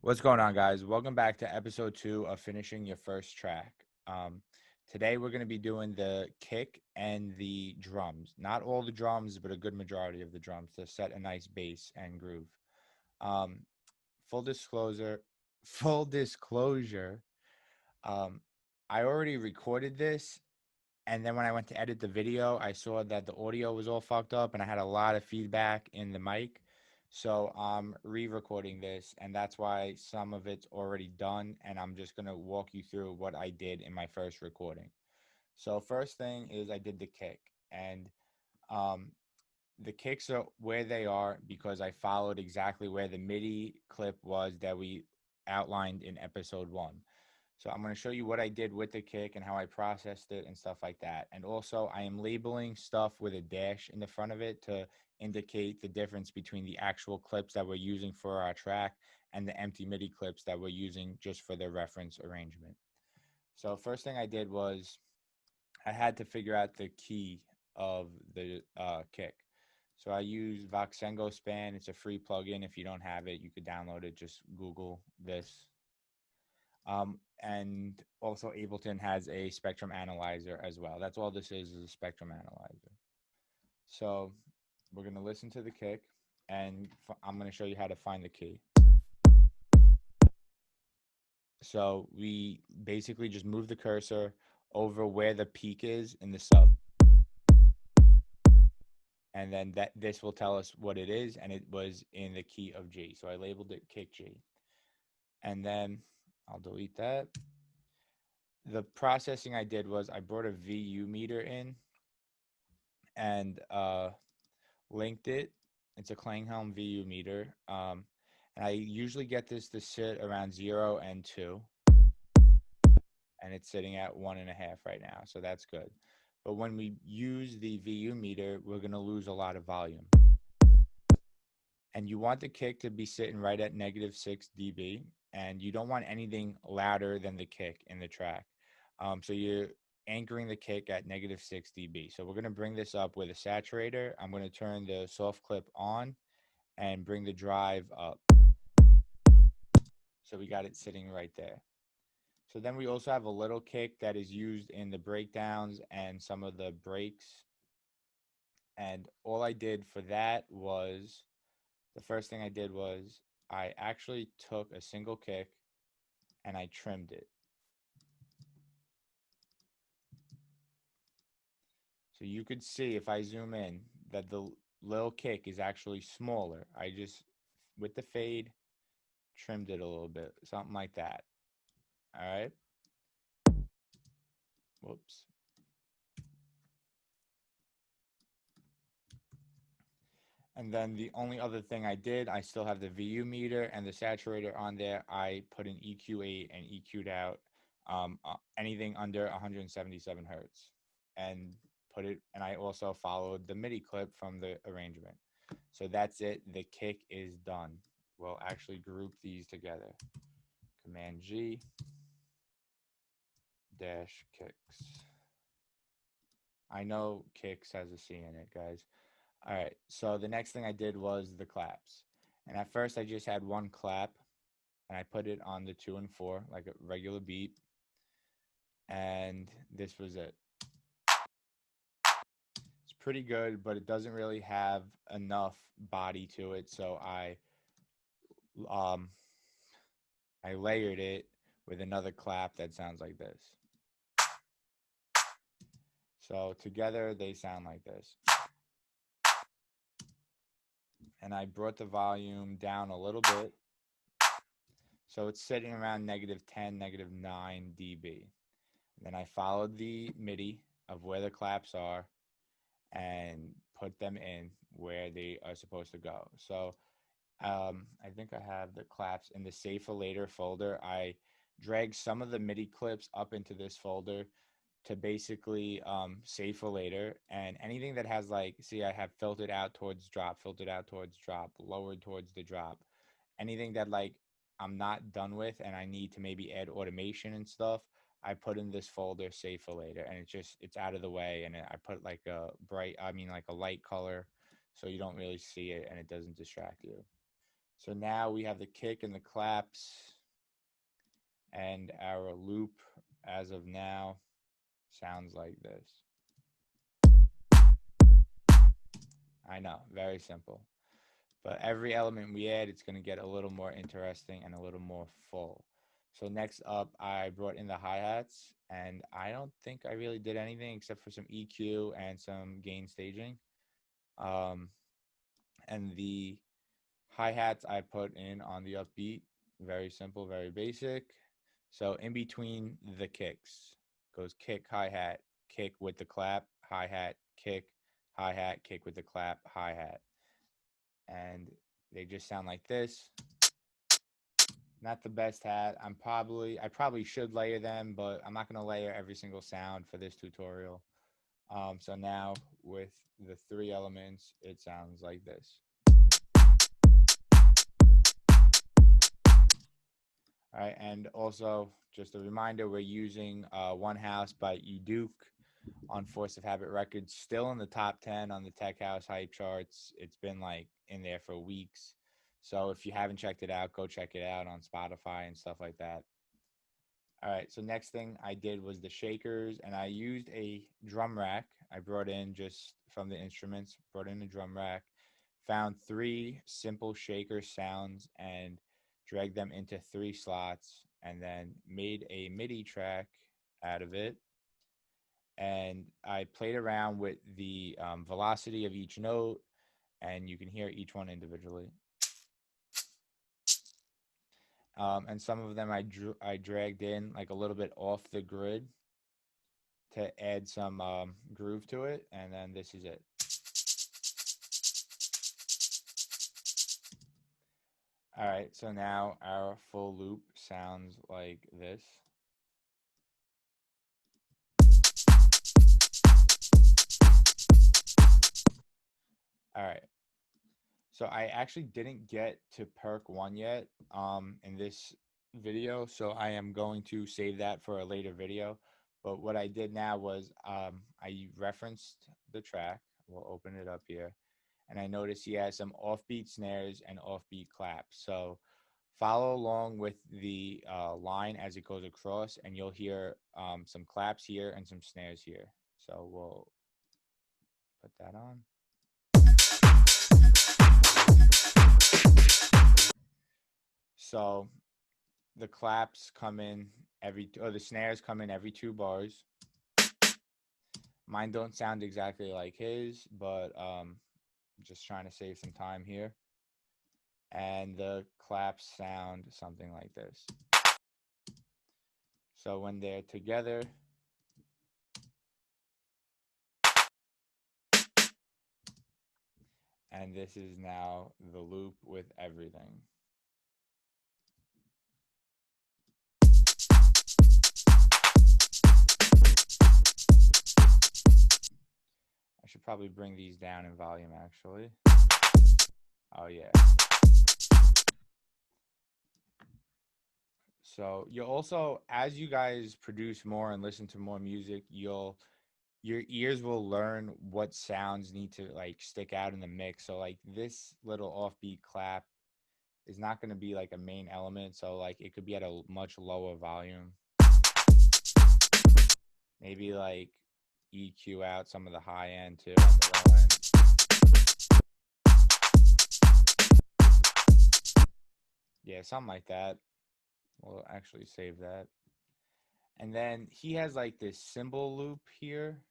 What's going on, guys? Welcome back to episode 2 of Finishing Your First Track. Today, we're going to be doing the kick and the drums. Not all the drums, but a good majority of the drums to set a nice bass and groove. Um, full disclosure, full disclosure. Um, I already recorded this, and then when I went to edit the video, I saw that the audio was all fucked up, and I had a lot of feedback in the mic. So I'm re-recording this, and that's why some of it's already done, and I'm just gonna walk you through what I did in my first recording. So first thing is I did the kick, and um, the kicks are where they are because I followed exactly where the MIDI clip was that we outlined in episode 1. So I'm going to show you what I did with the kick and how I processed it and stuff like that. And also I am labeling stuff with a dash in the front of it to indicate the difference between the actual clips that we're using for our track and the empty MIDI clips that we're using just for the reference arrangement. So first thing I did was I had to figure out the key of the kick. So I use Voxengo Span. It's a free plugin. If you don't have it, you could download it. Just Google this. And also Ableton has a spectrum analyzer as well. That's all this is a spectrum analyzer. So we're going to listen to the kick, and I'm going to show you how to find the key. So we basically just move the cursor over where the peak is in the sub. And then this will tell us what it is, and it was in the key of G. So I labeled it kick G. And then I'll delete that. The processing I did was I brought a VU meter in and linked it. It's a Klanghelm VU meter. And I usually get this to sit around 0 and 2. And it's sitting at 1.5 right now. So that's good. But when we use the VU meter, we're going to lose a lot of volume. And you want the kick to be sitting right at -6 dB. And you don't want anything louder than the kick in the track. So you're anchoring the kick at -6 dB. So we're going to bring this up with a saturator. I'm going to turn the soft clip on and bring the drive up. So we got it sitting right there. So then we also have a little kick that is used in the breakdowns and some of the breaks. And all I did for that was, the first thing I did was I actually took a single kick and I trimmed it. So you could see if I zoom in that the little kick is actually smaller. I just, with the fade, trimmed it a little bit, something like that. All right. Whoops. And then the only other thing I did, I still have the VU meter and the saturator on there. I put an EQ8 and EQ'd out anything under 177 hertz and put it, and I also followed the MIDI clip from the arrangement. So that's it. The kick is done. We'll actually group these together. Command G dash kicks. I know kicks has a C in it, guys. All right, so the next thing I did was the claps. And at first I just had one clap and I put it on the 2 and 4 like a regular beat. And this was it. It's pretty good, but it doesn't really have enough body to it, so um I layered it with another clap that sounds like this. So together they sound like this. And I brought the volume down a little bit. So it's sitting around -10, -9 dB. Then I followed the MIDI of where the claps are and put them in where they are supposed to go. So I think I have the claps in the Save for Later folder. I dragged some of the MIDI clips up into this folder to basically save for later. And anything that has, like, see, I have filtered out towards drop, filtered out towards drop, lowered towards the drop. Anything that, like, I'm not done with and I need to maybe add automation and stuff, I put in this folder, save for later, and it's out of the way. And I put like a like a light color so you don't really see it and it doesn't distract you. So now we have the kick and the claps, and our loop as of now sounds like this. I know, very simple. But every element we add, it's going to get a little more interesting and a little more full. So next up, I brought in the hi-hats, and I don't think I really did anything except for some EQ and some gain staging. Um, and the hi-hats I put in on the upbeat, very simple, very basic. So in between the kicks goes kick, hi-hat, kick with the clap, hi-hat, hi-hat, kick with the clap, hi-hat. And they just sound like this. Not the best hat. I probably should layer them, but I'm not going to layer every single sound for this tutorial. So now with the three elements, it sounds like this. All right, and also just a reminder, we're using One House by Duke on Force of Habit Records, still in the top 10 on the Tech House hype charts. It's been like in there for weeks. So if you haven't checked it out, go check it out on Spotify and stuff like that. All right, so next thing I did was the shakers, and I used a drum rack. I brought in just from the instruments, brought in a drum rack, found three simple shaker sounds, and dragged them into three slots, and then made a MIDI track out of it. And I played around with the velocity of each note, and you can hear each one individually. And some of them I dragged in like a little bit off the grid to add some groove to it, and then this is it. All right, so now our full loop sounds like this. All right, so I actually didn't get to perk one yet in this video, so I am going to save that for a later video. But what I did now was I referenced the track. We'll open it up here. And I noticed he has some offbeat snares and offbeat claps. So follow along with the line as it goes across, and you'll hear some claps here and some snares here. So we'll put that on. So the claps come in the snares come in every 2 bars. Mine don't sound exactly like his, but just trying to save some time here. And the claps sound something like this. So when they're together, and this is now the loop with everything. I should probably bring these down in volume, actually. Oh, yeah. So you'll also, as you guys produce more and listen to more music, your ears will learn what sounds need to like stick out in the mix. So like this little offbeat clap is not going to be like a main element. So like it could be at a much lower volume. Maybe like EQ out some of the high end too, at the low end. Yeah, something like that. We'll actually save that. And then he has like this cymbal loop here.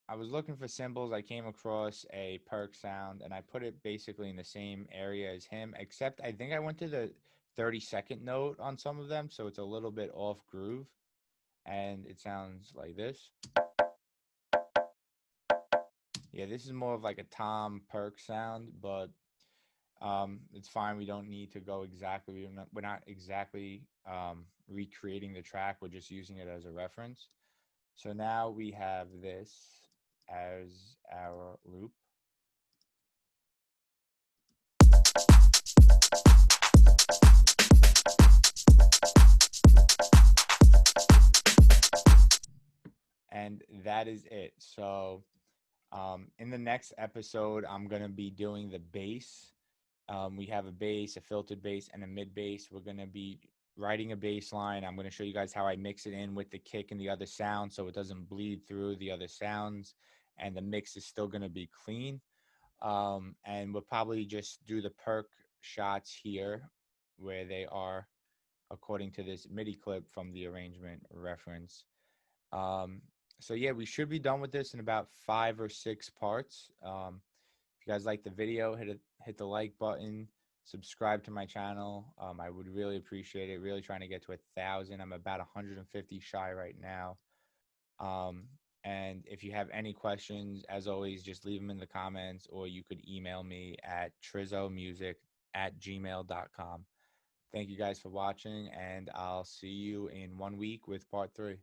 I was looking for cymbals. I came across a perk sound, and I put it basically in the same area as him, except I think I went to the 32nd note on some of them, so it's a little bit off groove, and it sounds like this. Yeah, this is more of like a Tom Perk sound, but it's fine. We don't need to go exactly. We're not exactly recreating the track. We're just using it as a reference. So now we have this as our loop. And that is it. So In the next episode, I'm going to be doing the bass. We have a bass, a filtered bass, and a mid bass. We're going to be writing a bass line. I'm going to show you guys how I mix it in with the kick and the other sound so it doesn't bleed through the other sounds, and the mix is still going to be clean. And we'll probably just do the perk shots here where they are according to this MIDI clip from the arrangement reference. Um, so yeah, we should be done with this in about 5 or 6 parts. If you guys like the video, hit the like button, subscribe to my channel. I would really appreciate it. Really trying to get to 1,000. I'm about 150 shy right now. Um, and if you have any questions, as always, just leave them in the comments, or you could email me at trizzohmusic@gmail.com. Thank you guys for watching, and I'll see you in 1 week with part 3.